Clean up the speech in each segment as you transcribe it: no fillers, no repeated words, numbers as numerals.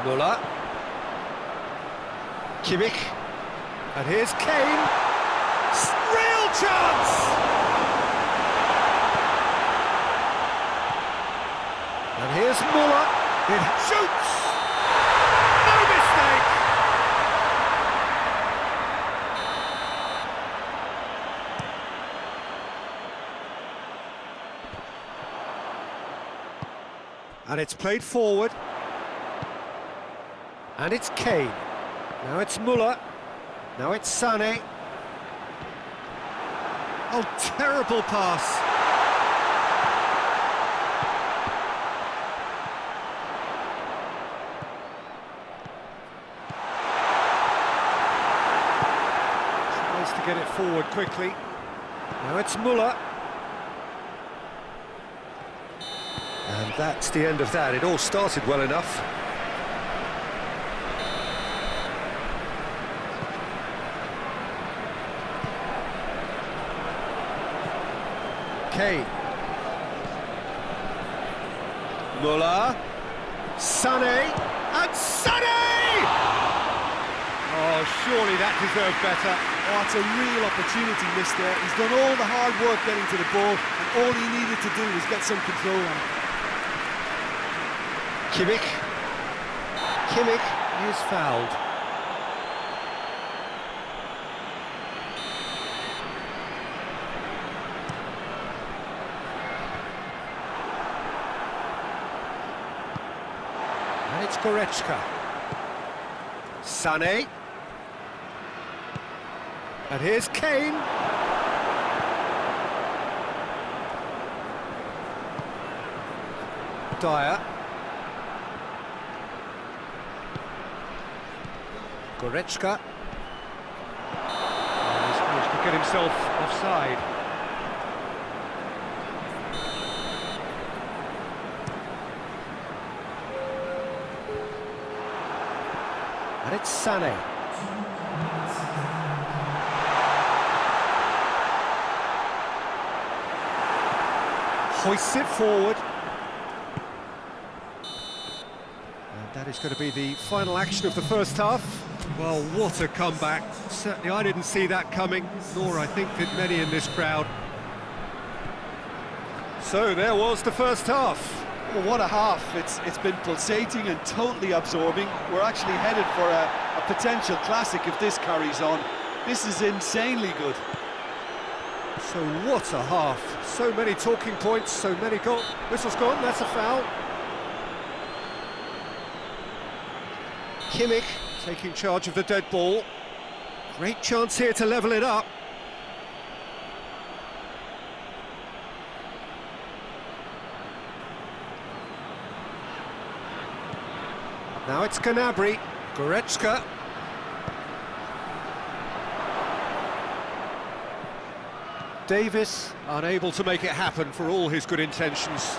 Müller. Kimmich. And here's Kane. Real chance! And here's Müller. It shoots! No mistake! And it's played forward. And it's Kane. Now it's Müller. Now it's Sané. Oh, terrible pass. Tries to get it forward quickly. Now it's Müller. And that's the end of that. It all started well enough. Kane. Müller. Sané. And Sané! Oh, surely that deserved better. Oh, it's a real opportunity missed there. He's done all the hard work getting to the ball, and all he needed to do was get some control on it. Kimmich. Kimmich is fouled. And it's Goretzka. Sané. And here's Kane. Dyer. Goretzka. He's managed to get himself offside. And it's Sané. Hoists it forward. And that is going to be the final action of the first half. Well, what a comeback. Certainly I didn't see that coming, nor I think did many in this crowd. So there was the first half. Well, what a half. It's been pulsating and totally absorbing. We're actually headed for a potential classic if this carries on. This is insanely good. So what a half. So many talking points, so many goals. Whistle's gone, that's a foul. Kimmich taking charge of the dead ball. Great chance here to level it up. Now it's Gnabry. Goretzka. Davis unable to make it happen for all his good intentions.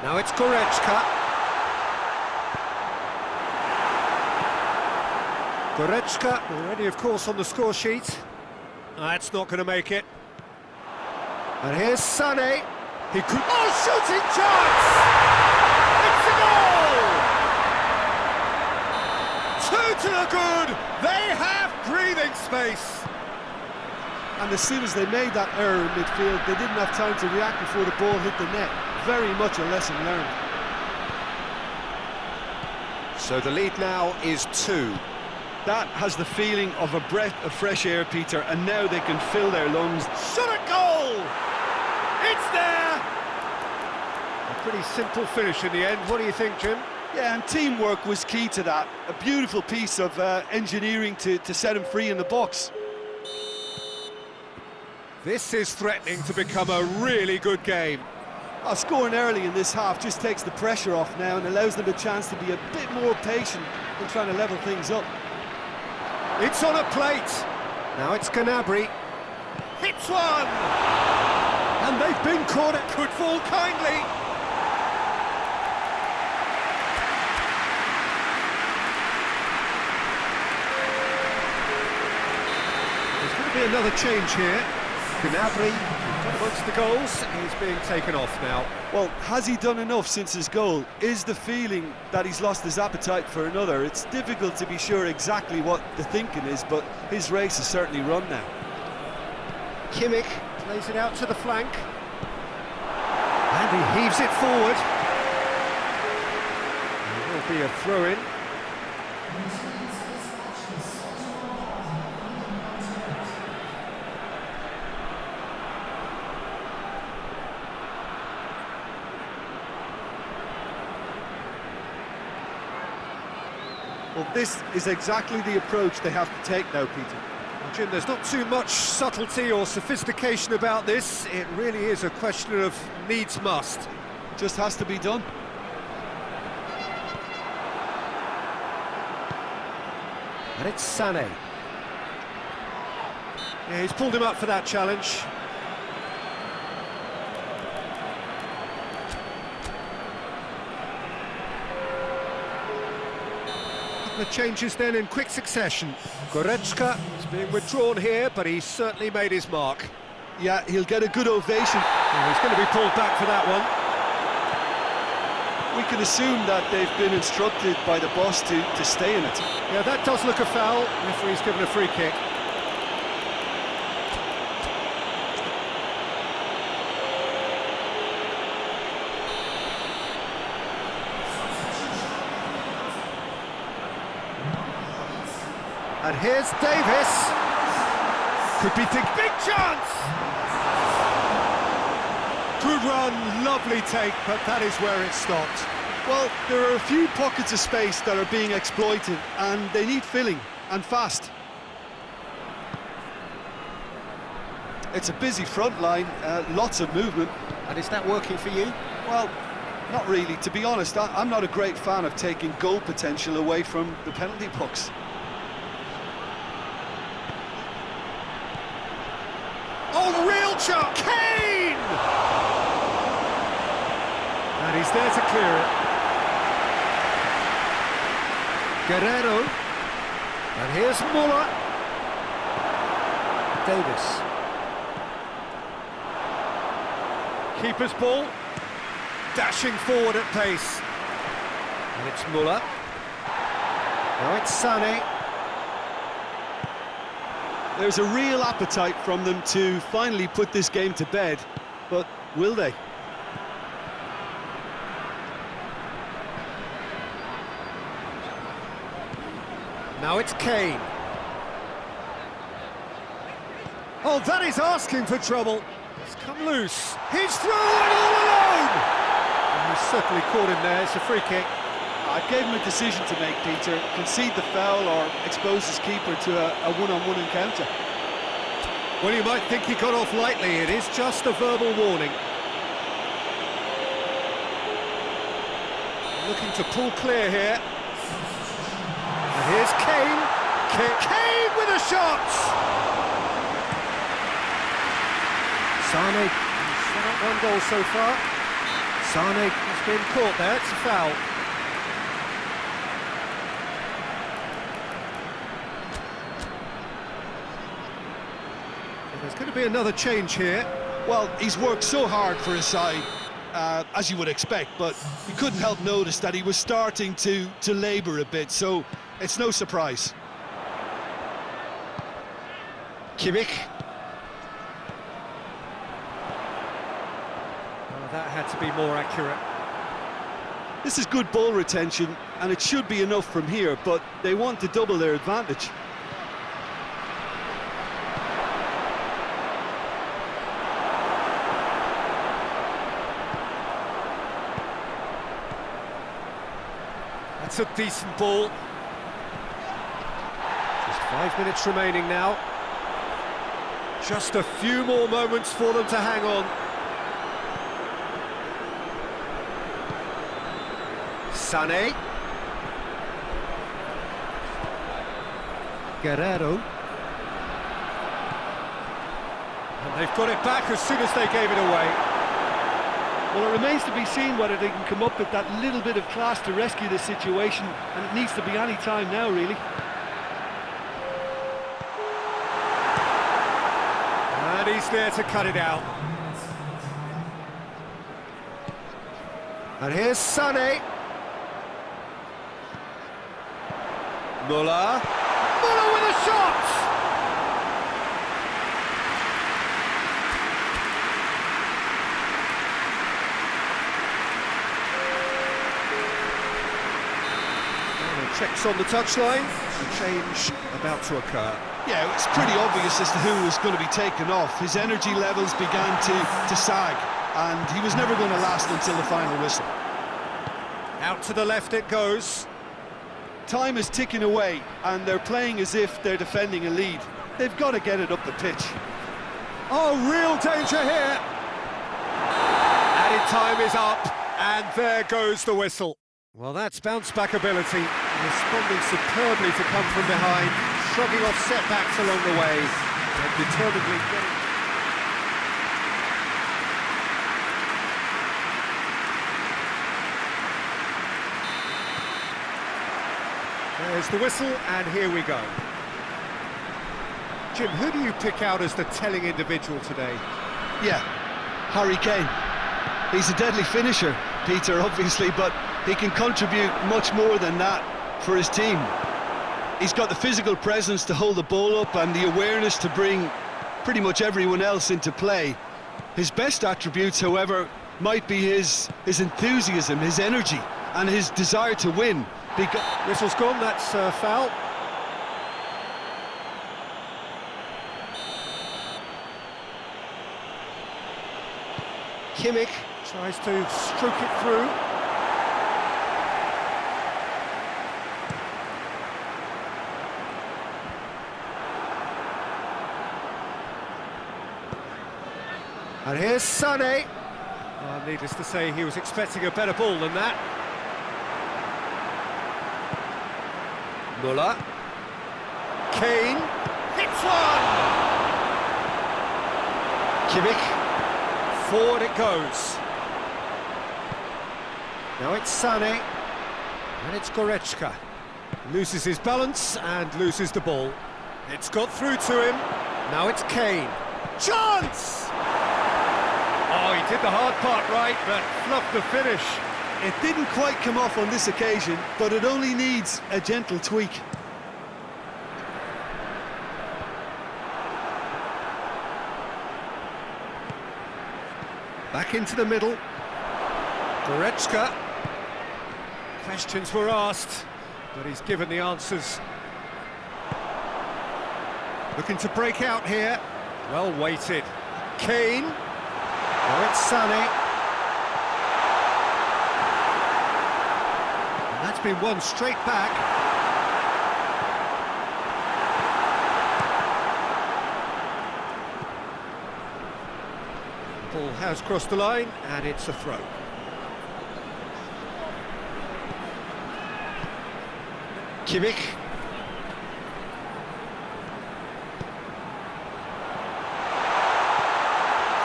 Now it's Goretzka. Goretzka already, of course, on the score sheet. That's not going to make it. And here's Sané. He could... Oh, shooting chance! It's a goal! 2 to the good! They have breathing space! And as soon as they made that error in midfield, they didn't have time to react before the ball hit the net. Very much a lesson learned. So the lead now is 2. That has the feeling of a breath of fresh air, Peter, and now they can fill their lungs. Shot a goal! It's there! A pretty simple finish in the end. What do you think, Jim? Yeah, and teamwork was key to that. A beautiful piece of engineering to set him free in the box. This is threatening to become a really good game. Scoring early in this half just takes the pressure off now and allows them a chance to be a bit more patient in trying to level things up. It's on a plate. Now it's Gnabry. Hits one! And they've been caught. It could fall kindly. There's going to be another change here. Gnabry Amongst the goals, he's being taken off now. Well, has he done enough since his goal? Is the feeling that he's lost his appetite for another? It's difficult to be sure exactly what the thinking is, but his race is certainly run now. Kimmich plays it out to the flank. And he heaves it forward. There will be a throw-in. Well, this is exactly the approach they have to take now, Peter. Well, Jim, there's not too much subtlety or sophistication about this. It really is a question of needs must. Just has to be done. And it's Sané. Yeah, he's pulled him up for that challenge. The changes then in quick succession. Goretzka is being withdrawn here, but he's certainly made his mark. Yeah, he'll get a good ovation. He's going to be pulled back for that one. We can assume that they've been instructed by the boss to stay in it. Yeah, that does look a foul. Referee's given a free kick. And here's Davis. Could be big chance! Good run, lovely take, but that is where it stopped. Well, there are a few pockets of space that are being exploited, and they need filling, and fast. It's a busy front line, lots of movement. And is that working for you? Well, not really. To be honest, I'm not a great fan of taking goal potential away from the penalty box. Oh, real chance! Kane! And he's there to clear it. Guerrero. And here's Muller. Davis. Keeper's ball. Dashing forward at pace. And it's Muller. Now it's Sané. There's a real appetite from them to finally put this game to bed, but will they? Now it's Kane. Oh, that is asking for trouble. It's come loose. He's through and all alone! And he's certainly caught him there. It's a free kick. I gave him a decision to make, Peter. Concede the foul or expose his keeper to a one-on-one encounter. Well, you might think he got off lightly. It is just a verbal warning. Looking to pull clear here. And here's Kane. Kane with a shot! Sané has set up one goal so far. Sané has been caught there. It's a foul. There's going to be another change here. Well, he's worked so hard for his side, as you would expect, but you couldn't help notice that he was starting to labour a bit, so it's no surprise. Kimmich. Oh, that had to be more accurate. This is good ball retention, and it should be enough from here, but they want to double their advantage. That's a decent ball. Just 5 minutes remaining now. Just a few more moments for them to hang on. Sané. Guerrero. And they've got it back as soon as they gave it away. Well, it remains to be seen whether they can come up with that little bit of class to rescue this situation, and it needs to be any time now, really. And he's there to cut it out. And here's Sané. Muller. Muller with a shot! Checks on the touchline, a change about to occur. Yeah, it's pretty obvious as to who was going to be taken off. His energy levels began to sag, and he was never going to last until the final whistle. Out to the left it goes. Time is ticking away, and they're playing as if they're defending a lead. They've got to get it up the pitch. Oh, real danger here! Added time is up, and there goes the whistle. Well, that's bounce-back ability, responding superbly to come from behind, shrugging off setbacks along the way, and determinedly getting... There's the whistle, and here we go. Jim, who do you pick out as the telling individual today? Yeah, Harry Kane. He's a deadly finisher, Peter, obviously, but he can contribute much more than that for his team. He's got the physical presence to hold the ball up and the awareness to bring pretty much everyone else into play. His best attributes, however, might be his enthusiasm, his energy, and his desire to win. Whistle's gone, that's foul. Kimmich tries to stroke it through. And here's Sané. Oh, needless to say, he was expecting a better ball than that. Muller. Kane. Hits one! Kimmich. Forward it goes. Now it's Sané. And it's Goretzka. Loses his balance and loses the ball. It's got through to him. Now it's Kane. Chance! Oh, he did the hard part right, but fluffed the finish. It didn't quite come off on this occasion, but it only needs a gentle tweak. Back into the middle. Goretzka. Questions were asked, but he's given the answers. Looking to break out here. Well weighted. Kane. Now it's Sané. And that's been won straight back. The ball has crossed the line, and it's a throw. Kimmich.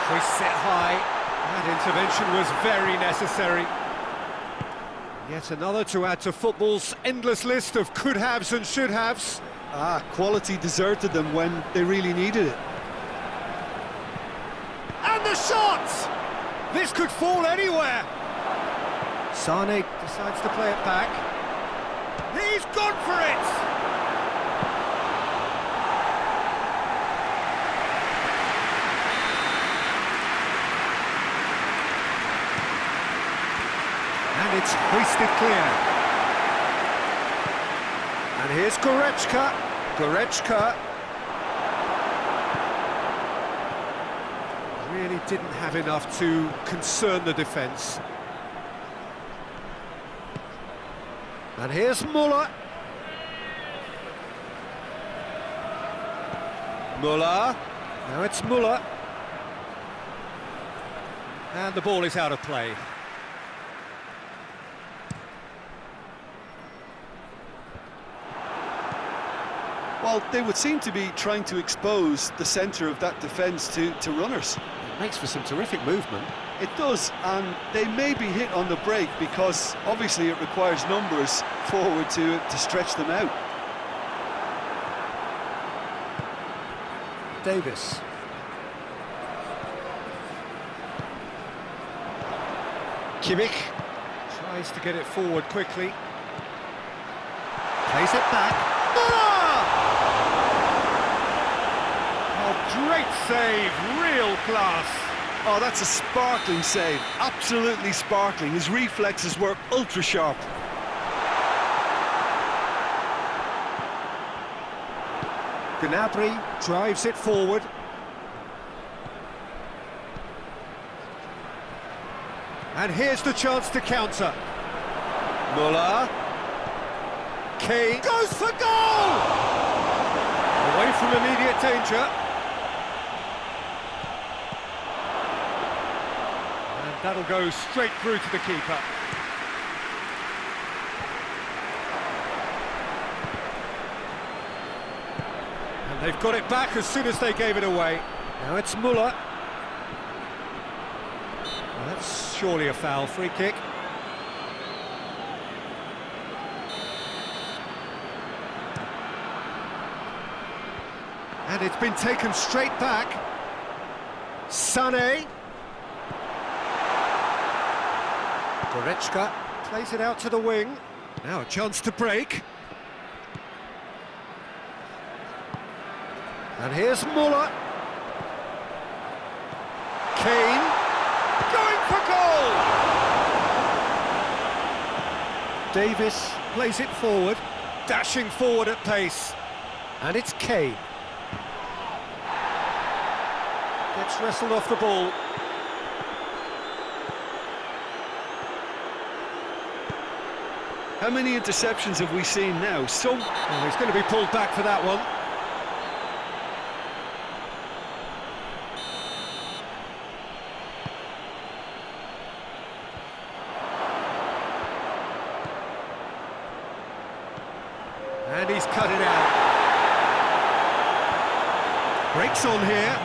Hoists it high. That intervention was very necessary. Yet another to add to football's endless list of could-haves and should-haves. Quality deserted them when they really needed it. And the shot! This could fall anywhere. Sané decides to play it back. He's gone for it! And it's hoisted clear. And here's Goretzka. Goretzka. Really didn't have enough to concern the defence. And here's Muller. Muller. Now it's Muller. And the ball is out of play. Well, they would seem to be trying to expose the centre of that defence to runners. It makes for some terrific movement. It does, and they may be hit on the break because obviously it requires numbers forward to stretch them out. Davis. Kimmich. Tries to get it forward quickly. Plays it back. Müller! Oh, great save, real class. Oh, that's a sparkling save, absolutely sparkling. His reflexes were ultra sharp. Gnabry drives it forward. And here's the chance to counter. Müller. Kane goes for goal! Away from immediate danger. And that'll go straight through to the keeper. And they've got it back as soon as they gave it away. Now it's Müller. Well, that's surely a foul, free kick. And it's been taken straight back. Sané. Goretzka plays it out to the wing. Now a chance to break. And here's Müller. Kane. Going for goal! Davis plays it forward. Dashing forward at pace. And it's Kane. Gets wrestled off the ball. How many interceptions have we seen now? Well, he's going to be pulled back for that one. And he's cut it out. Breaks on here.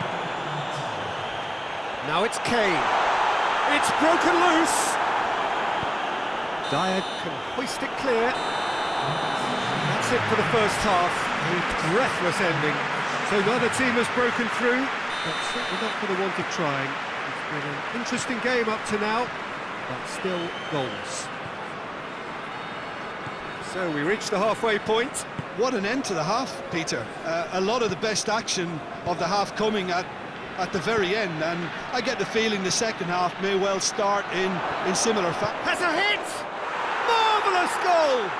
Now it's Kane. It's broken loose. Dyer can hoist it clear. That's it for the first half. A breathless ending. So neither team has broken through, but certainly not for the want of trying. It's been an interesting game up to now, but still goals. So we reach the halfway point. What an end to the half, Peter. A lot of the best action of the half coming at the very end, and I get the feeling the second half may well start in similar fashion. Has a hit! Marvellous goal!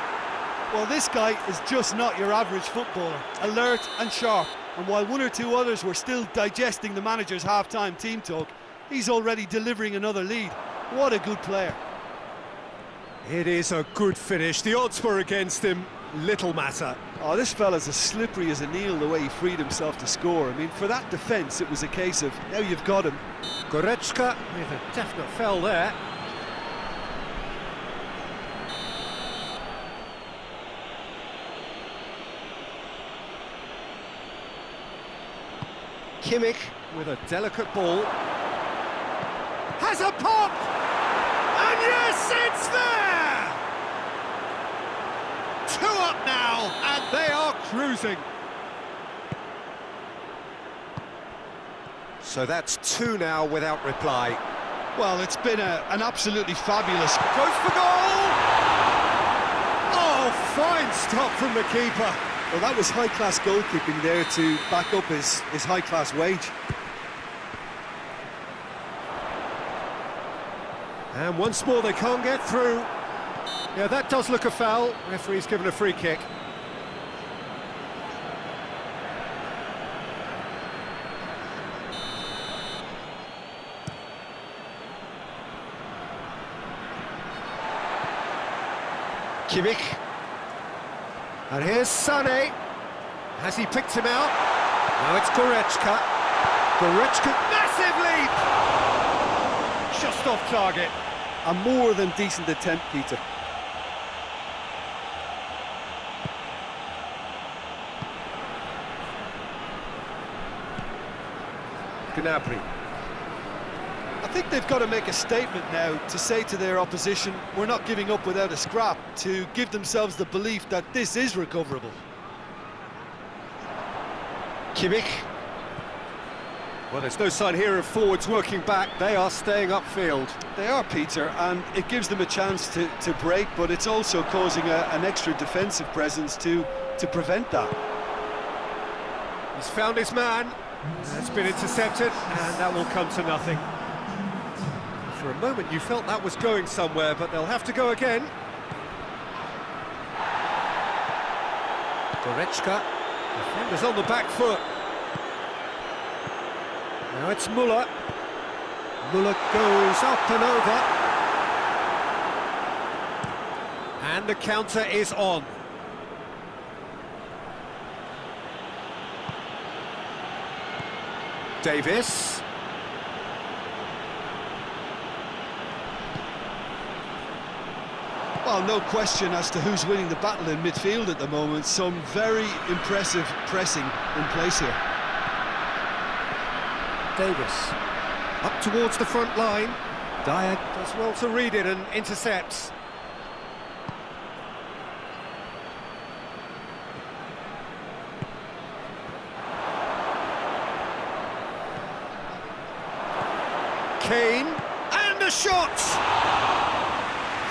Well, this guy is just not your average footballer. Alert and sharp, and while one or two others were still digesting the manager's half-time team talk, he's already delivering another lead. What a good player. It is a good finish. The odds were against him. Little matter. Oh, this fella's as slippery as a needle the way he freed himself to score. I mean, for that defence, it was a case of, now you've got him. Goretzka with a definite foul there. Kimmich with a delicate ball. Has a pop! And yes, it's there! 2 up now, and they are cruising. So that's 2 now without reply. Well, it's been an absolutely fabulous... Goes for goal! Oh, fine stop from the keeper. Well, that was high-class goalkeeping there to back up his high-class wage. And once more they can't get through. Yeah, that does look a foul. Referee's given a free kick. Kimmich. And here's Sané. Has he picked him out? Now it's Goretzka. Goretzka, massive leap! Just off target. A more than decent attempt, Peter. Gnabry. I think they've got to make a statement now to say to their opposition, we're not giving up without a scrap, to give themselves the belief that this is recoverable. Kimmich. Well, there's no sign here of forwards working back. They are staying upfield. They are, Peter, and it gives them a chance to break, but it's also causing an extra defensive presence to prevent that. He's found his man. That's been intercepted, and that will come to nothing. For a moment you felt that was going somewhere, but they'll have to go again. Goretzka, defenders on the back foot. Now it's Müller. Müller goes up and over. And the counter is on. Davis. Well, no question as to who's winning the battle in midfield at the moment. Some very impressive pressing in place here. Davis. Up towards the front line. Dyer does well to read it and intercepts. Kane, and a shot!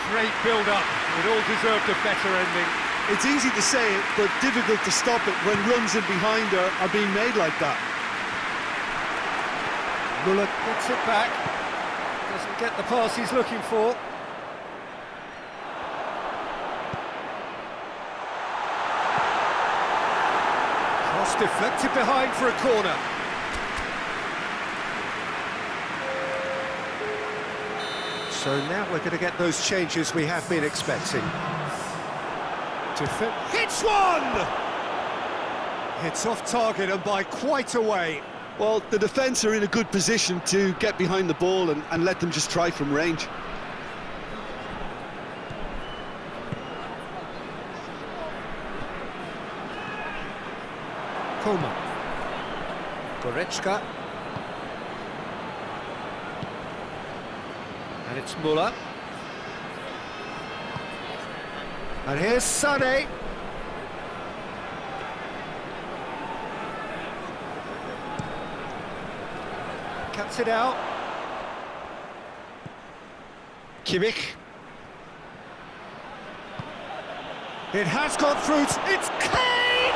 Great build-up, it all deserved a better ending. It's easy to say it, but difficult to stop it when runs in behind are being made like that. Müller gets it back, doesn't get the pass he's looking for. Cross deflected behind for a corner. So now we're going to get those changes we have been expecting. Hits one! Hits off target and by quite a way. Well, the defence are in a good position to get behind the ball and let them just try from range. Coman. Goretzka. And it's Müller. And here's Sané. Cuts it out. Kimmich. It has got through. It's Kane!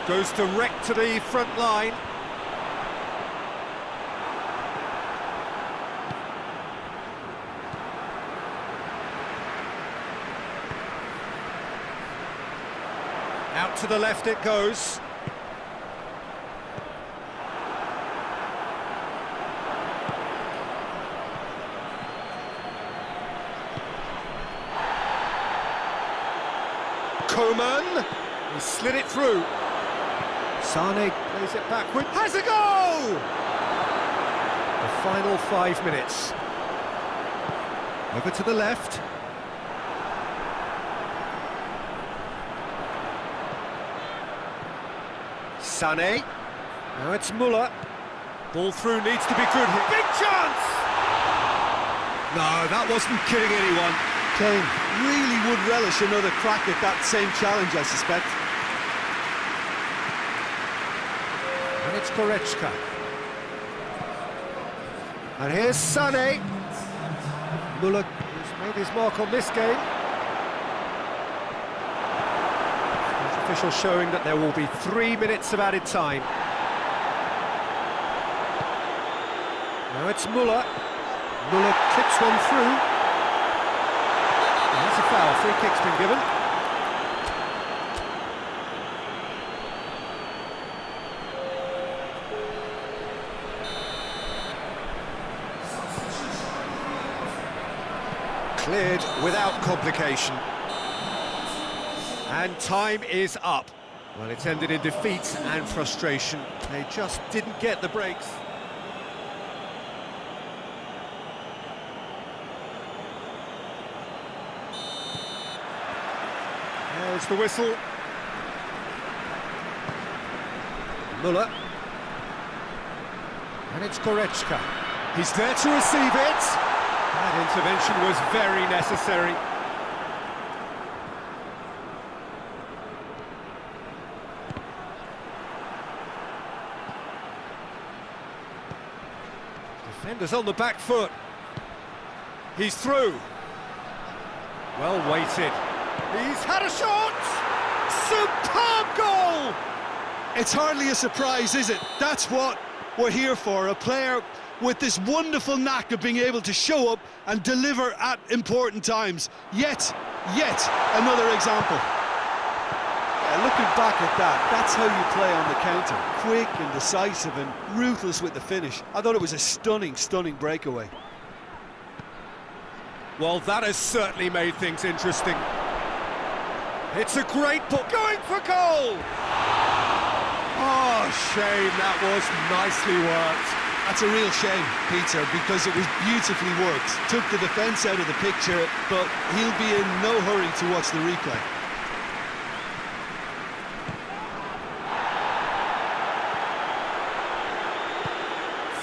Goes direct to the front line. Out to the left it goes. Coman, he slid it through. Sané plays it backward, has a goal! The final 5 minutes. Over to the left. Sané, now it's Müller. Ball through needs to be good here. Big chance! No, that wasn't kidding anyone. Kane really would relish another crack at that same challenge, I suspect. And it's Goretzka. And here's Sané. Müller has made his mark on this game. Official showing that there will be 3 minutes of added time. Now it's Müller. Müller clips one through. And that's a foul. Free kick's been given. Cleared without complication. And time is up. Well, it's ended in defeat and frustration. They just didn't get the breaks. There's the whistle. Müller. And it's Goretzka. He's there to receive it. That intervention was very necessary. Defenders on the back foot. He's through. Well weighted. He's had a shot! Superb goal! It's hardly a surprise, is it? That's what we're here for, a player with this wonderful knack of being able to show up and deliver at important times. Yet another example. Yeah, looking back at that, that's how you play on the counter. Quick and decisive and ruthless with the finish. I thought it was a stunning breakaway. Well, that has certainly made things interesting. It's a great ball, going for goal! Oh, shame, that was nicely worked. That's a real shame, Peter, because it was beautifully worked. Took the defence out of the picture, but he'll be in no hurry to watch the replay.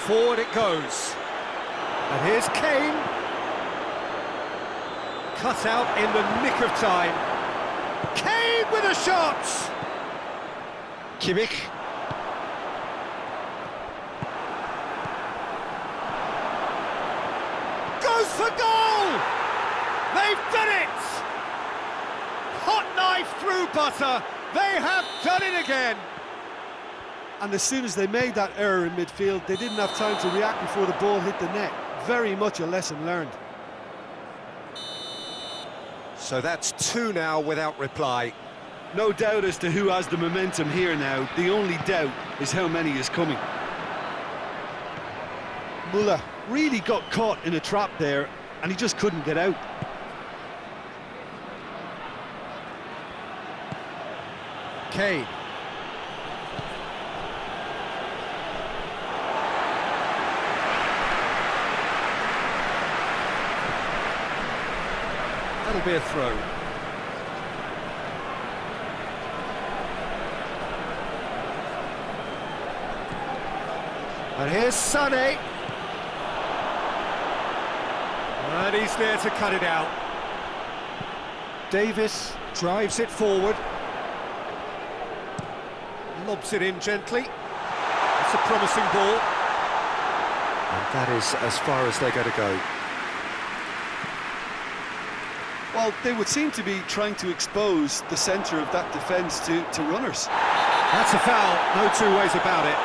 Forward it goes. And here's Kane. Cut out in the nick of time. Kane with a shot! Kimmich. Goes for goal! They've done it! Hot knife through butter. They have done it again. And as soon as they made that error in midfield, they didn't have time to react before the ball hit the net. Very much a lesson learned. So that's 2 now without reply. No doubt as to who has the momentum here now. The only doubt is how many is coming. Muller really got caught in a trap there, and he just couldn't get out. Kane. That'll be a throw. And here's Sané. And he's there to cut it out. Davis drives it forward. Lobs it in gently. It's a promising ball. And that is as far as they're going to go. Well, they would seem to be trying to expose the centre of that defence to runners. That's a foul, no two ways about it.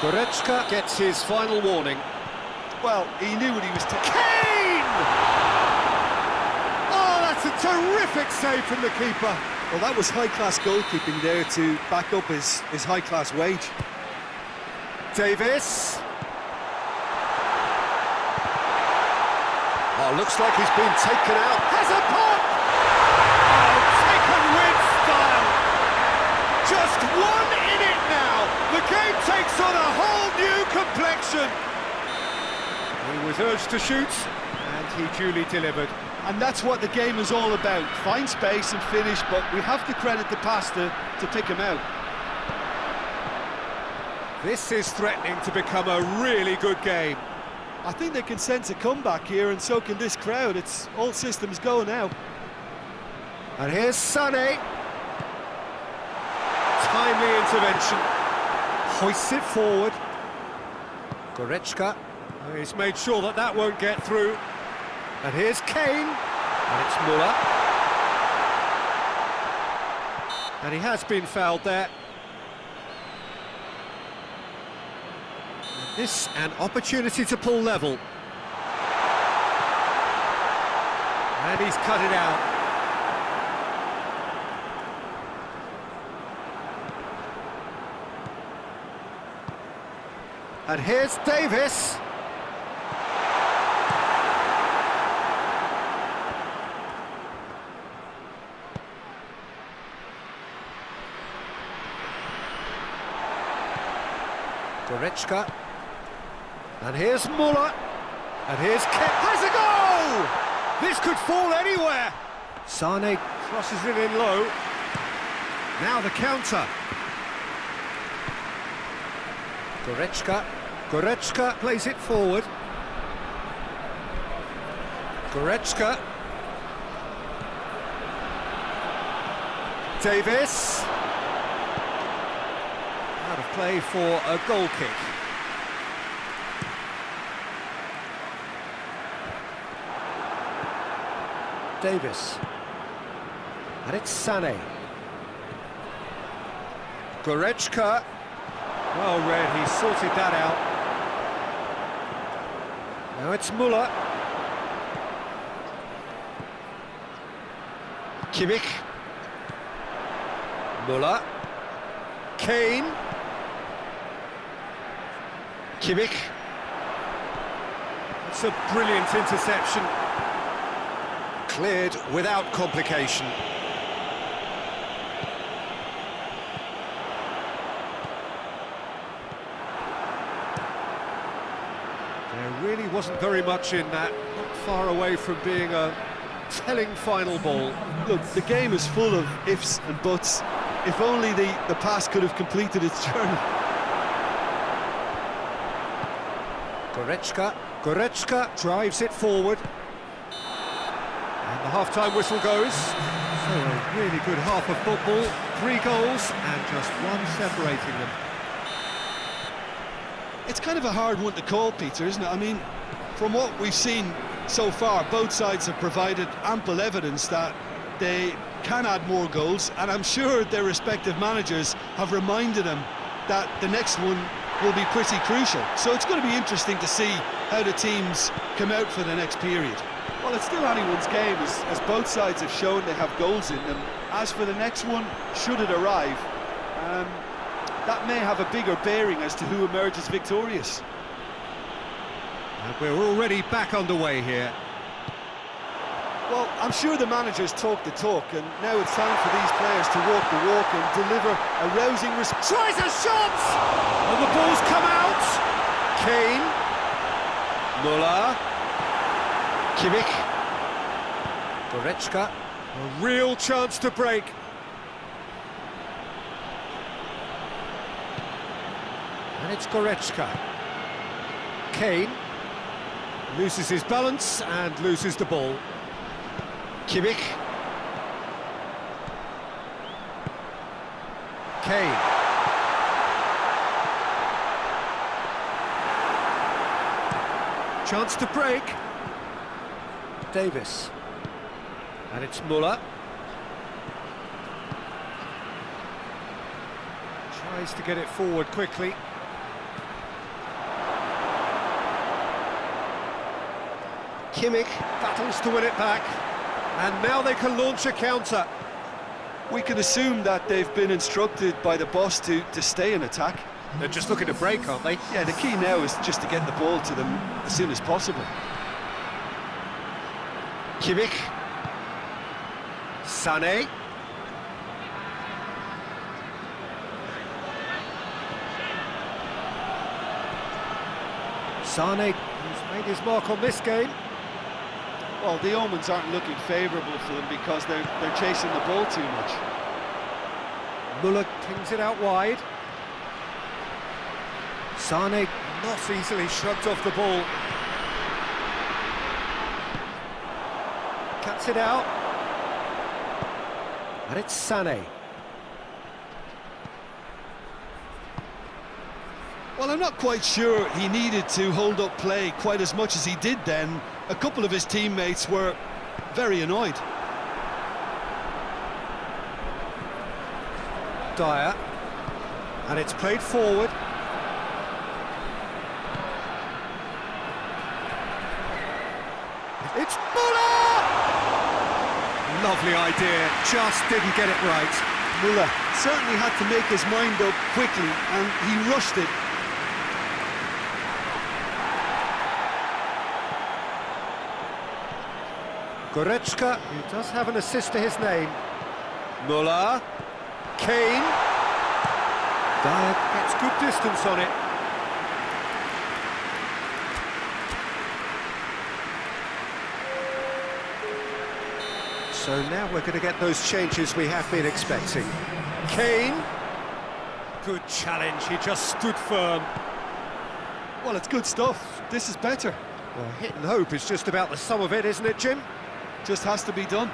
Goretzka gets his final warning. Well, he knew what he was taking. Kane! Oh, that's a terrific save from the keeper. Well, that was high-class goalkeeping there to back up his high-class wage. Davis. Oh, looks like he's been taken out. Has a pop! Oh, taken with style. Just 1 in it now. The game takes on a whole new complexion. He was urged to shoot, and he duly delivered. And that's what the game is all about. Find space and finish, but we have to credit the pass to pick him out. This is threatening to become a really good game. I think they can sense a comeback here, and so can this crowd. It's all systems go now. And here's Sané. Timely intervention. Hoists it forward. Goretzka. He's made sure that that won't get through. And here's Kane. And it's Muller. And he has been fouled there. This an opportunity to pull level. And he's cut it out. And here's Davis. Goretzka. And here's Muller. And here's has a goal! This could fall anywhere. Sané crosses it in low. Now the counter. Goretzka plays it forward. Goretzka. Davis. Out of play for a goal kick. Davis. And it's Sané. Goretzka. Well read, he sorted that out. Now it's Müller. Kimmich. Müller. Kane. Kimmich. It's a brilliant interception. Cleared without complication. There really wasn't very much in that, not far away from being a telling final ball. Look, the game is full of ifs and buts. If only the pass could have completed its journey. Goretzka drives it forward. And the half-time whistle goes. So a really good half of football. 3 goals and just one separating them. It's kind of a hard one to call, Peter, isn't it? I mean, from what we've seen so far, both sides have provided ample evidence that they can add more goals, and I'm sure their respective managers have reminded them that the next one will be pretty crucial. So it's going to be interesting to see how the teams come out for the next period. Well, it's still anyone's game, as both sides have shown they have goals in them. As for the next one, should it arrive, that may have a bigger bearing as to who emerges victorious. And we're already back underway here. Well, I'm sure the managers talk the talk, and now it's time for these players to walk the walk and deliver a rousing response. Tries a shot! And the ball's come out! Kane. Müller. Kimmich. Goretzka. A real chance to break. And it's Goretzka. Kane. Loses his balance and loses the ball. Kimmich. Kane. Chance to break. Davis. And it's Müller. Tries to get it forward quickly. Kimmich battles to win it back. And now they can launch a counter. We can assume that they've been instructed by the boss to stay in attack. They're just looking to break, aren't they? Yeah, the key now is just to get the ball to them as soon as possible. Kimmich. Sané. Sané, who's made his mark on this game. Well, the omens aren't looking favourable for them because they're chasing the ball too much. Müller pings it out wide. Sané not easily shrugged off the ball. Cuts it out. And it's Sané. Well, I'm not quite sure he needed to hold up play quite as much as he did then. A couple of his teammates were very annoyed. Dyer. And it's played forward. It's Müller! Lovely idea, just didn't get it right. Müller certainly had to make his mind up quickly, and he rushed it. Goretzka, who does have an assist to his name. Müller. Kane. Dyer gets good distance on it. So now we're going to get those changes we have been expecting. Kane. Good challenge, he just stood firm. Well, it's good stuff. This is better. Well, hit and hope is just about the sum of it, isn't it, Jim? Just has to be done.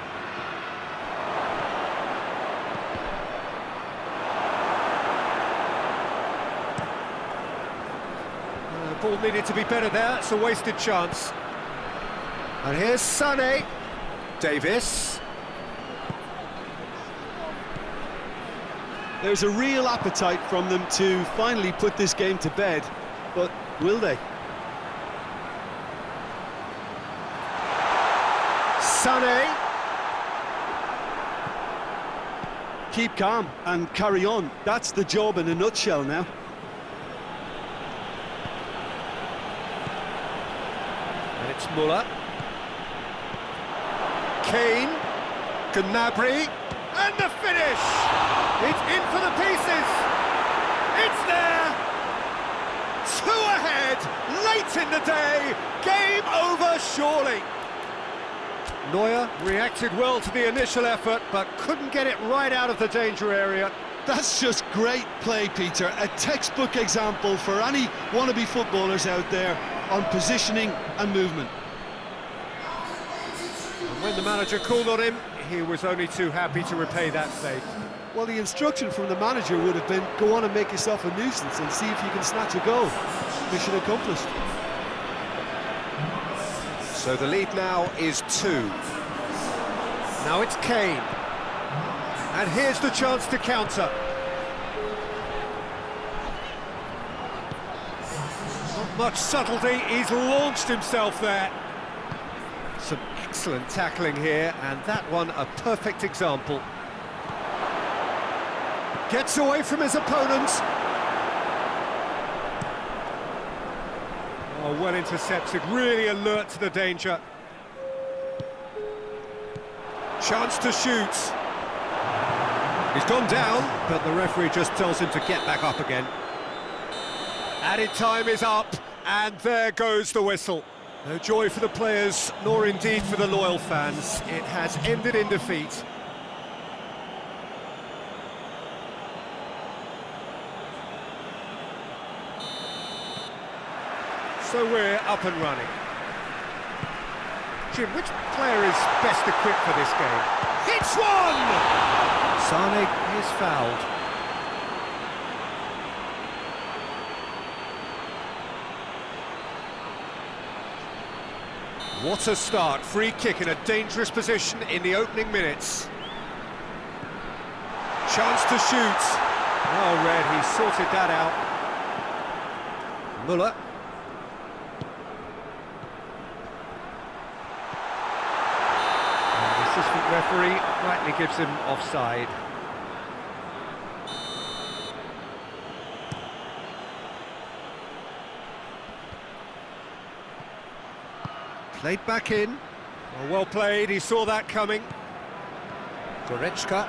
The ball needed to be better there, it's a wasted chance. And here's Sané. Davis. There's a real appetite from them to finally put this game to bed, but will they? Sané. Keep calm and carry on. That's the job in a nutshell now. And it's Muller. Kane. Gnabry. And the finish! It's in for the pieces! It's there! 2 ahead, late in the day, game over surely. Neuer reacted well to the initial effort, but couldn't get it right out of the danger area. That's just great play, Peter. A textbook example for any wannabe footballers out there on positioning and movement. And when the manager called on him, he was only too happy to repay that faith. Well, the instruction from the manager would have been, go on and make yourself a nuisance and see if you can snatch a goal. Mission accomplished. So the lead now is 2. Now it's Kane. And here's the chance to counter. Not much subtlety, he's launched himself there. Some excellent tackling here, and that one a perfect example. Gets away from his opponent. Oh, well intercepted, really alert to the danger. Chance to shoot. He's gone down, but the referee just tells him to get back up again. Added time is up, and there goes the whistle. No joy for the players, nor indeed for the loyal fans. It has ended in defeat. So we're up and running. Jim, which player is best equipped for this game? Hits one! Sané is fouled. What a start, free kick in a dangerous position in the opening minutes. Chance to shoot. Oh, Red, he sorted that out. Muller. And the assistant referee rightly gives him offside. Played back in. Oh, well played, he saw that coming. Goretzka.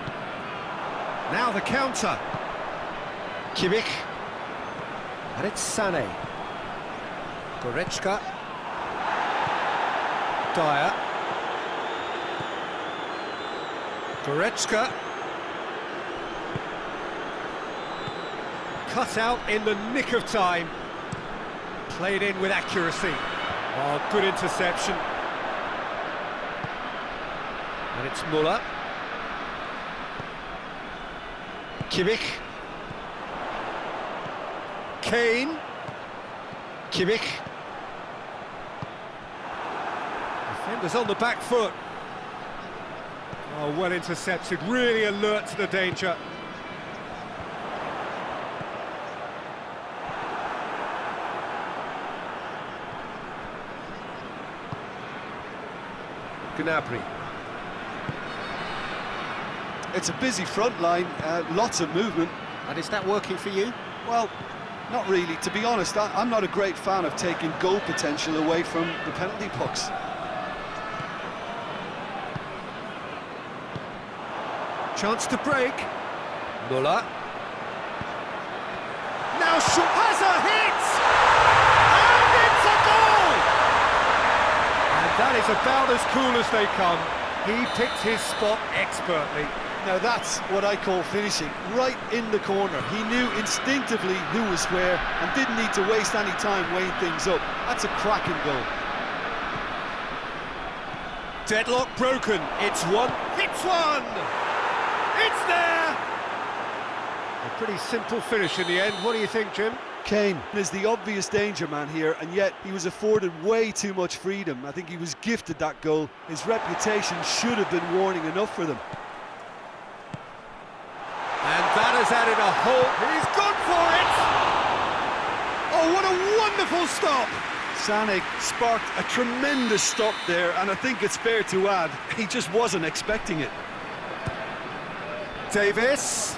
Now the counter. Kimmich. And it's Sané. Goretzka. Dyer. Goretzka. Cut out in the nick of time. Played in with accuracy. Oh, good interception. And it's Muller. Kimmich. Kane. Kimmich. Defenders on the back foot. Oh, well intercepted, really alert to the danger. Gnabry. It's a busy front line, lots of movement. And is that working for you? Well, not really. To be honest, I'm not a great fan of taking goal potential away from the penalty box. Chance to break. Muller. Now has a hit! And it's a goal! And that is about as cool as they come. He picked his spot expertly. Now that's what I call finishing, right in the corner. He knew instinctively who was where and didn't need to waste any time weighing things up. That's a cracking goal. Deadlock broken. It's one. Hits one! It's there! A pretty simple finish in the end. What do you think, Jim? Kane is the obvious danger man here, and yet he was afforded way too much freedom. I think he was gifted that goal. His reputation should have been warning enough for them. And that has added a whole... He's gone for it! Oh, what a wonderful stop! Sané sparked a tremendous stop there, and I think it's fair to add, he just wasn't expecting it. Davis.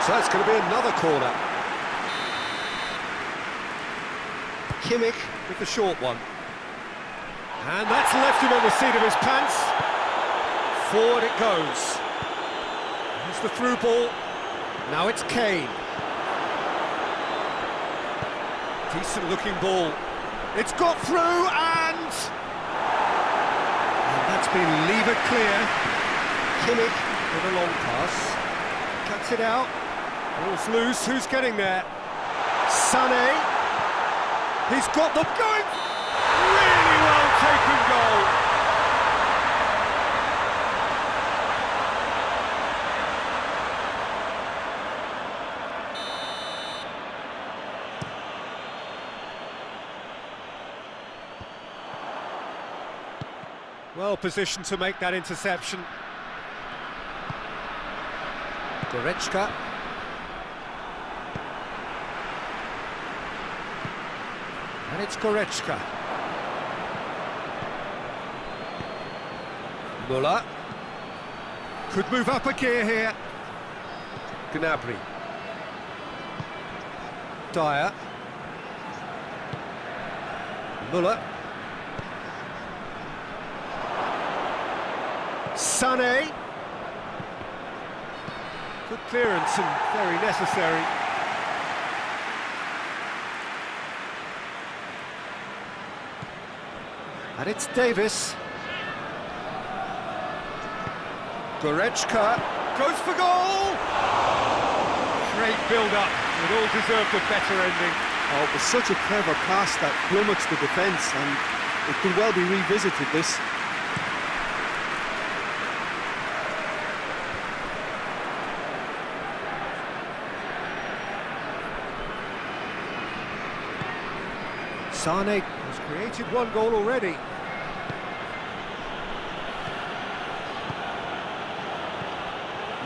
So it's going to be another corner. Kimmich with the short one. And that's left him on the seat of his pants. Forward it goes. Here's the through ball. Now it's Kane. Decent looking ball. It's got through and that's been levered clear. Kimmich with a long pass. Cuts it out. Ball's loose. Who's getting there? Sané. He's got them going. Really well taken goal. Well positioned to make that interception. Goretzka. And it's Goretzka. Müller. Could move up a gear here. Gnabry. Dyer. Müller. Sané. Good clearance and very necessary. And it's Davis. Goretzka goes for goal! Great build-up. It all deserved a better ending. Oh, it was such a clever pass that flummoxed the defence, and it could well be revisited, this. Sané has created one goal already.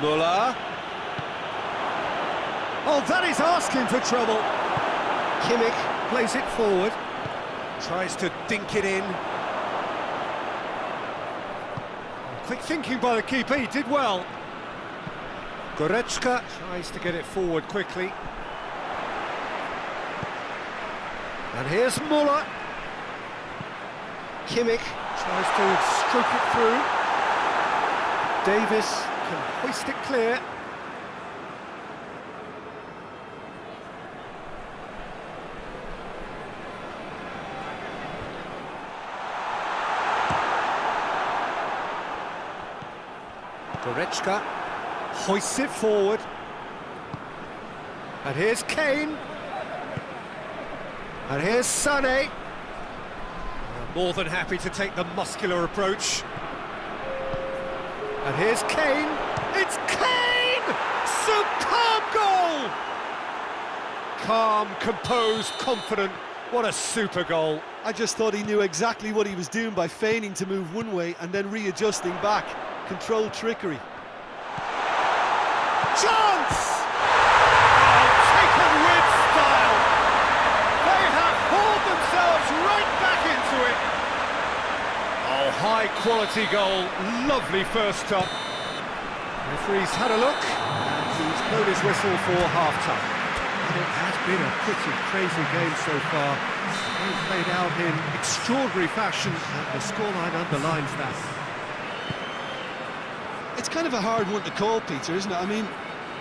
Müller. Oh, that is asking for trouble. Kimmich plays it forward. Tries to dink it in. Quick thinking by the keeper, he did well. Goretzka tries to get it forward quickly. And here's Müller. Kimmich tries to stroke it through. Davis can hoist it clear. Goretzka hoists it forward. And here's Kane. And here's Sané. More than happy to take the muscular approach. And here's Kane. It's Kane! Superb goal! Calm, composed, confident. What a super goal. I just thought he knew exactly what he was doing by feigning to move one way and then readjusting back. Controlled trickery. Chance! Oh, taken with style. They have hauled themselves right back into it. Oh, high quality goal. Lovely first touch. Referee's had a look and he's blown his whistle for half-time. It has been a pretty crazy game so far. They've played out in extraordinary fashion, and the scoreline underlines that. It's kind of a hard one to call, Peter, isn't it? I mean,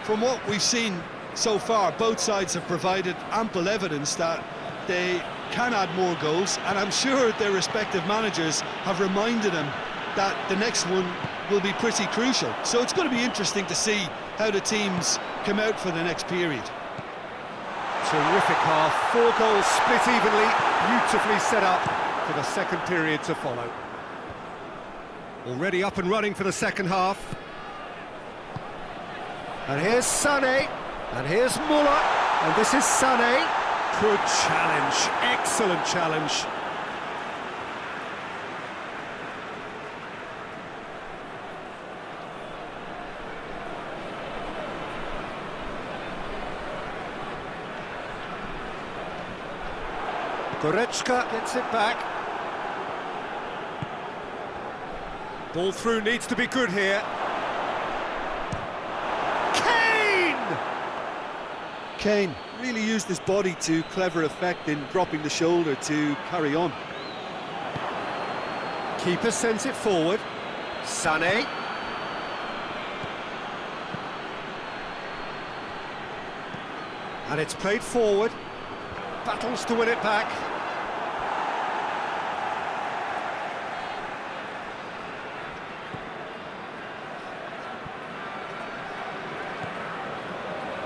from what we've seen so far, both sides have provided ample evidence that they can add more goals, and I'm sure their respective managers have reminded them that the next one will be pretty crucial. So it's going to be interesting to see how the teams come out for the next period. Terrific half, 4 goals split evenly, beautifully set up for the second period to follow. Already up and running for the second half. And here's Sané, and here's Muller, and this is Sané. Good challenge, excellent challenge. Goretzka gets it back. Ball through needs to be good here. Kane really used his body to clever effect in dropping the shoulder to carry on. Keeper sends it forward. Sané. And it's played forward. Battles to win it back.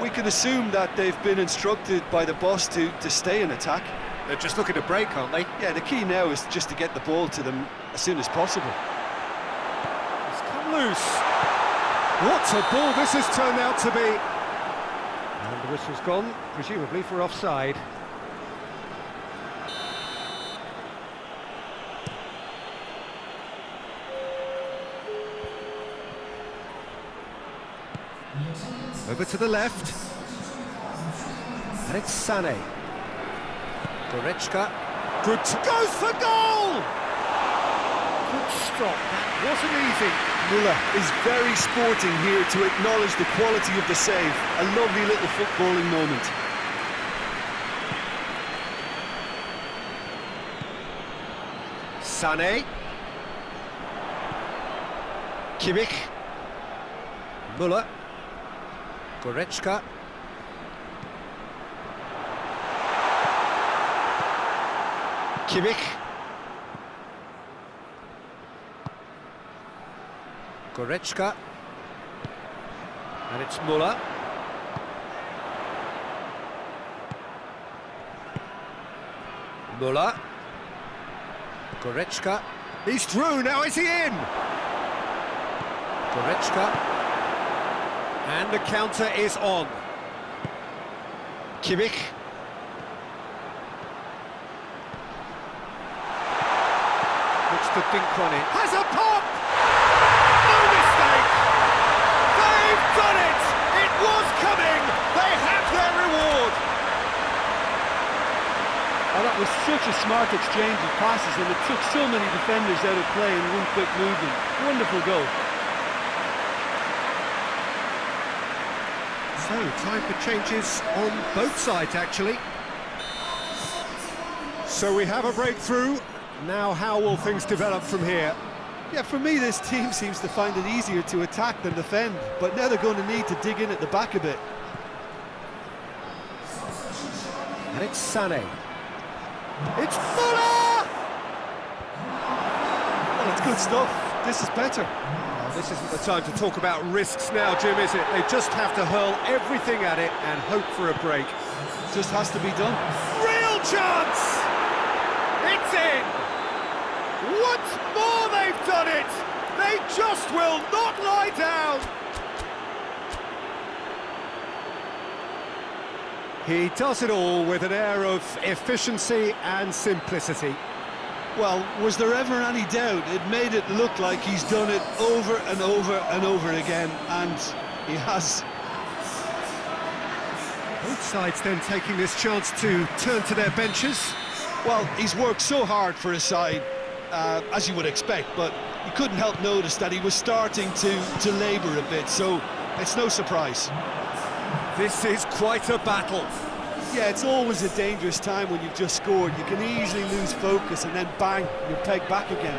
We can assume that they've been instructed by the boss to stay in attack. They're just looking to break, aren't they? Yeah, the key now is just to get the ball to them as soon as possible. It's come loose. What a ball this has turned out to be. And the whistle's gone, presumably for offside. Over to the left. And it's Sané. Goretzka. Good to goes for goal! Good stop, that wasn't easy. Muller is very sporting here to acknowledge the quality of the save. A lovely little footballing moment. Sané. Kimmich. Muller. Goretzka. Kimmich. Goretzka. And it's Muller. Muller. Goretzka. He's through, now is he in? Goretzka. And the counter is on. Kimmich. Looks to dink on it. Has a pop! No mistake! They've done it! It was coming! They have their reward! Oh, that was such a smart exchange of passes, and it took so many defenders out of play in one quick movement. Wonderful goal. So, time for changes on both sides, actually. So we have a breakthrough. Now, how will things develop from here? Yeah, for me, this team seems to find it easier to attack than defend, but now they're going to need to dig in at the back a bit. And it's Sané. It's Muller! Well, it's good stuff. This is better. Oh, this isn't the time to talk about risks now, Jim, is it? They just have to hurl everything at it and hope for a break. Just has to be done. Real chance! It's in! Once more they've done it! They just will not lie down! He does it all with an air of efficiency and simplicity. Well, was there ever any doubt? It made it look like he's done it over and over and over again, and he has. Both sides then taking this chance to turn to their benches. Well, he's worked so hard for his side, as you would expect, but you couldn't help notice that he was starting to labour a bit, so it's no surprise. This is quite a battle. Yeah, it's always a dangerous time when you've just scored. You can easily lose focus and then bang, you're pegged back again.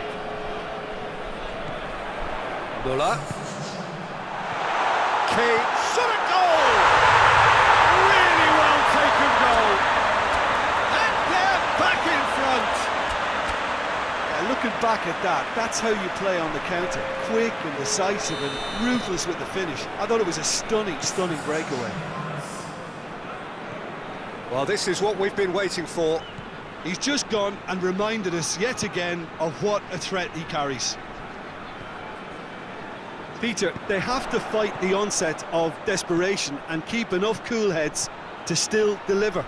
Muller. Kane, shot at goal! Really well taken goal. And they're back in front. Yeah, looking back at that, that's how you play on the counter. Quick and decisive and ruthless with the finish. I thought it was a stunning, stunning breakaway. Well, this is what we've been waiting for. He's just gone and reminded us yet again of what a threat he carries. Peter, they have to fight the onset of desperation and keep enough cool heads to still deliver.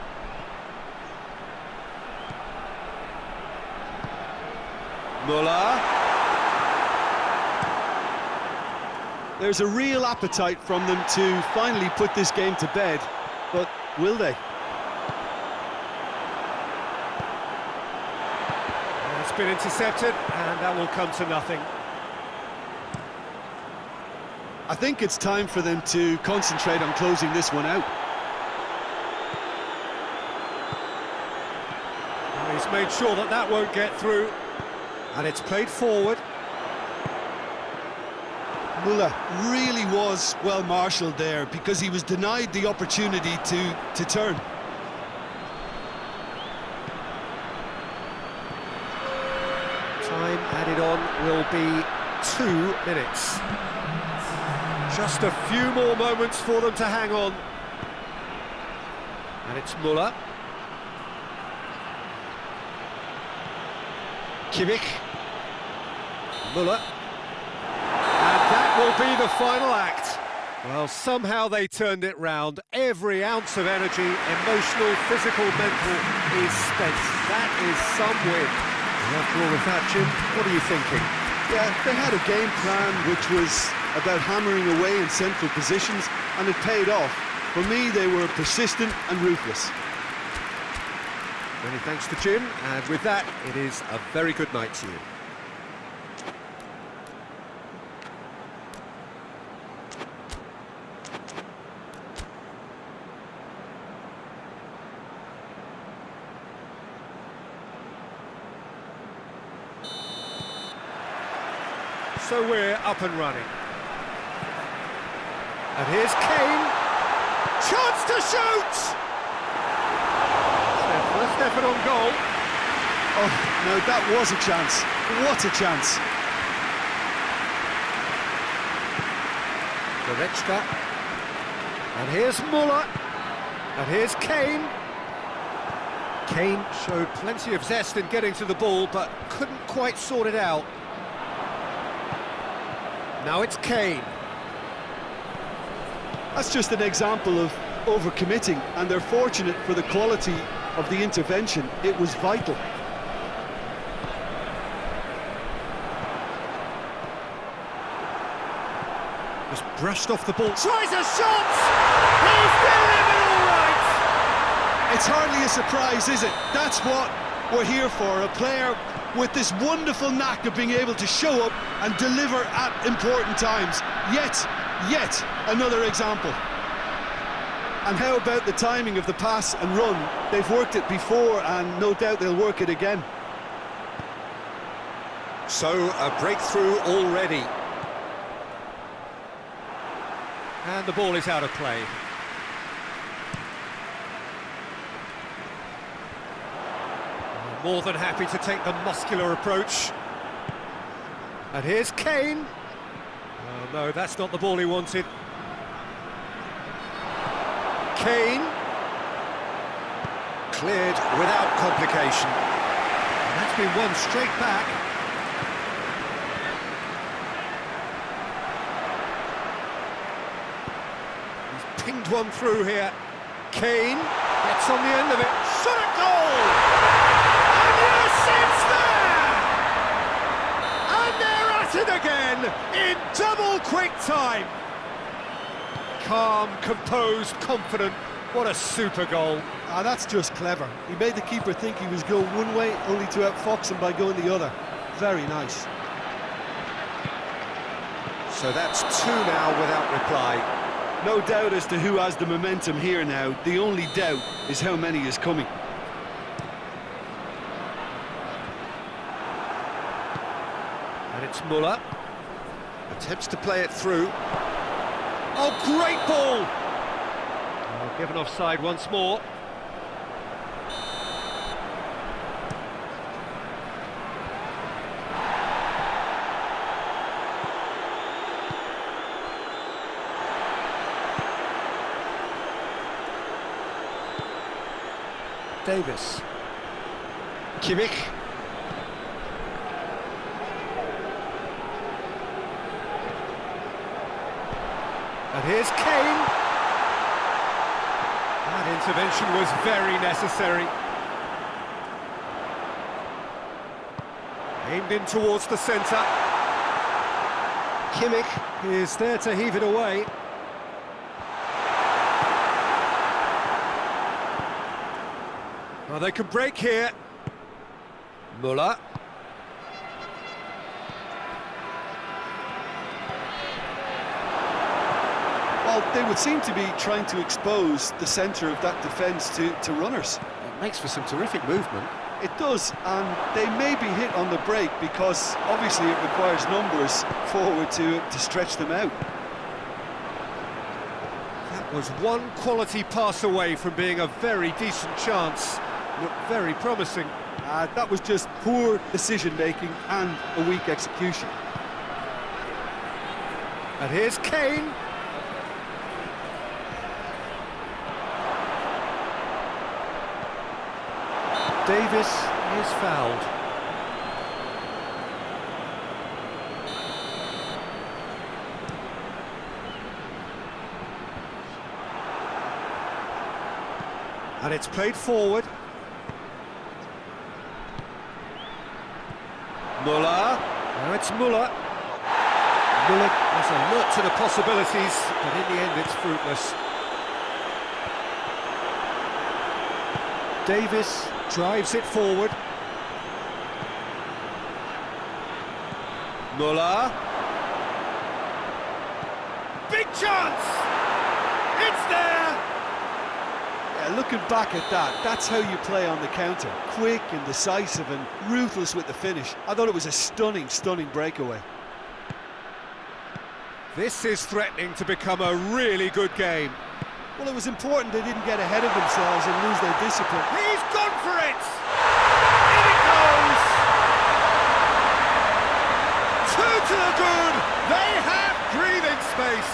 Muller. There's a real appetite from them to finally put this game to bed, but will they? It's been intercepted, and that will come to nothing. I think it's time for them to concentrate on closing this one out. He's made sure that that won't get through, and it's played forward. Muller really was well marshalled there because he was denied the opportunity to turn. Time added on will be 2 minutes. Just a few more moments for them to hang on. And it's Muller. Kimmich. Muller. And that will be the final act. Well, somehow they turned it round. Every ounce of energy, emotional, physical, mental, is spent. That is some win. And after all of that, Jim, what are you thinking? Yeah, they had a game plan which was about hammering away in central positions, and it paid off. For me, they were persistent and ruthless. Many thanks to Jim, and with that, it is a very good night to you. So we're up and running. And here's Kane. Chance to shoot! Stefan on goal. Oh, no, that was a chance. What a chance. Goretzka. And here's Muller. And here's Kane. Kane showed plenty of zest in getting to the ball, but couldn't quite sort it out. Now it's Kane. That's just an example of overcommitting, and they're fortunate for the quality of the intervention. It was vital. Just brushed off the ball. Tries a shot! He's delivered all right! It's hardly a surprise, is it? That's what we're here for. A player with this wonderful knack of being able to show up and deliver at important times. Yet another example. And how about the timing of the pass and run? They've worked it before, and no doubt they'll work it again. So, a breakthrough already. And the ball is out of play. More than happy to take the muscular approach. And here's Kane. Oh no, that's not the ball he wanted. Kane. Cleared without complication. And that's been won straight back. He's pinged one through here. Kane gets on the end of it. Shot at goal! And yes, it's there! And they're at it again in double quick time. Calm, composed, confident. What a super goal. Ah, that's just clever. He made the keeper think he was going one way, only to outfox him by going the other. Very nice. So that's 2 now without reply. No doubt as to who has the momentum here now. The only doubt is how many is coming. And it's Muller. Attempts to play it through. Oh, great ball! Oh, given offside once more. Davis. Kimmich. And here's Kane. That intervention was very necessary. Aimed in towards the centre. Kimmich is there to heave it away. Well, they can break here. Müller. Well, they would seem to be trying to expose the centre of that defence to runners. It makes for some terrific movement. It does, and they may be hit on the break because obviously it requires numbers forward to stretch them out. That was one quality pass away from being a very decent chance. Looked very promising. That was just poor decision-making and a weak execution. And here's Kane. Davis is fouled. And it's played forward. Müller. Now it's Müller. Müller is alert to the possibilities, but in the end it's fruitless. Davis drives it forward. Müller. Big chance! It's there! Yeah, looking back at that, that's how you play on the counter. Quick and decisive and ruthless with the finish. I thought it was a stunning, stunning breakaway. This is threatening to become a really good game. Well, it was important they didn't get ahead of themselves and lose their discipline. He's gone for it! In it goes! Two to the good! They have breathing space!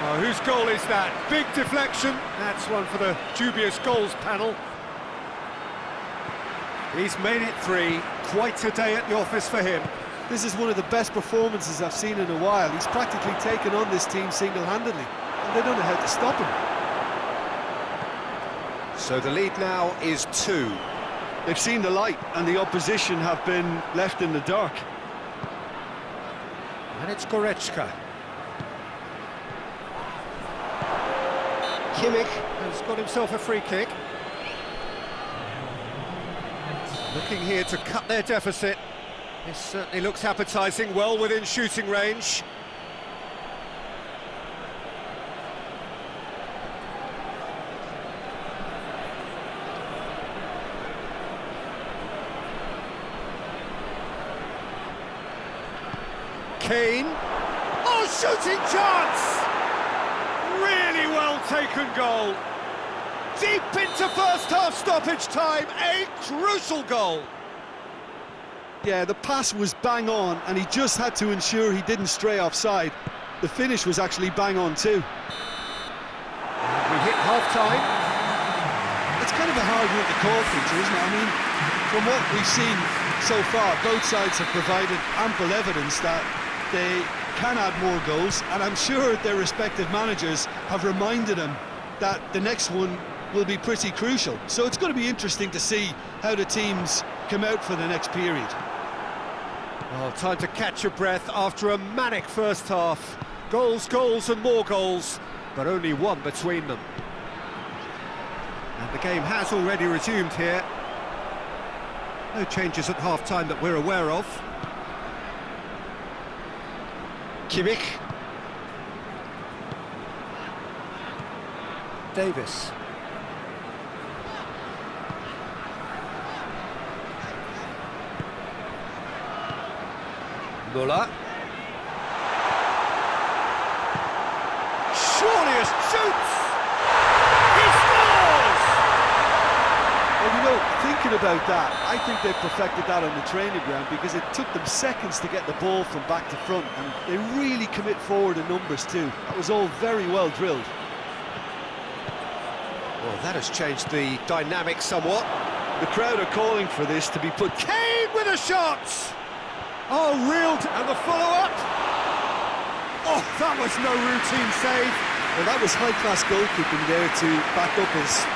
Oh, whose goal is that? Big deflection. That's one for the dubious goals panel. He's made it 3. Quite a day at the office for him. This is one of the best performances I've seen in a while. He's practically taken on this team single-handedly. They don't know how to stop him. So the lead now is 2. They've seen the light and the opposition have been left in the dark. And it's Goretzka. Kimmich has got himself a free kick. Looking here to cut their deficit. This certainly looks appetising, well within shooting range. Kane. Oh, shooting chance! Really well taken goal. Deep into first half stoppage time, a crucial goal. Yeah, the pass was bang on and he just had to ensure he didn't stray offside. The finish was actually bang on too. And we hit half-time. It's kind of a hard one to call, Peter, isn't it? I mean, from what we've seen so far, both sides have provided ample evidence that they can add more goals, and I'm sure their respective managers have reminded them that the next one will be pretty crucial. So it's going to be interesting to see how the teams come out for the next period. Well, time to catch your breath after a manic first half. Goals, goals and more goals, but only one between them. And the game has already resumed here. No changes at half-time that we're aware of. Kimmich. Davis. Müller. Surely shoots! He scores! Well, you know, thinking about that, I think they perfected that on the training ground because it took them seconds to get the ball from back to front, and they really commit forward in numbers too. That was all very well drilled. Well, that has changed the dynamic somewhat. The crowd are calling for this to be put... Kane with a shot! Oh, reeled, and the follow-up! Oh, that was no routine save. Well, that was high-class goalkeeping there to back up his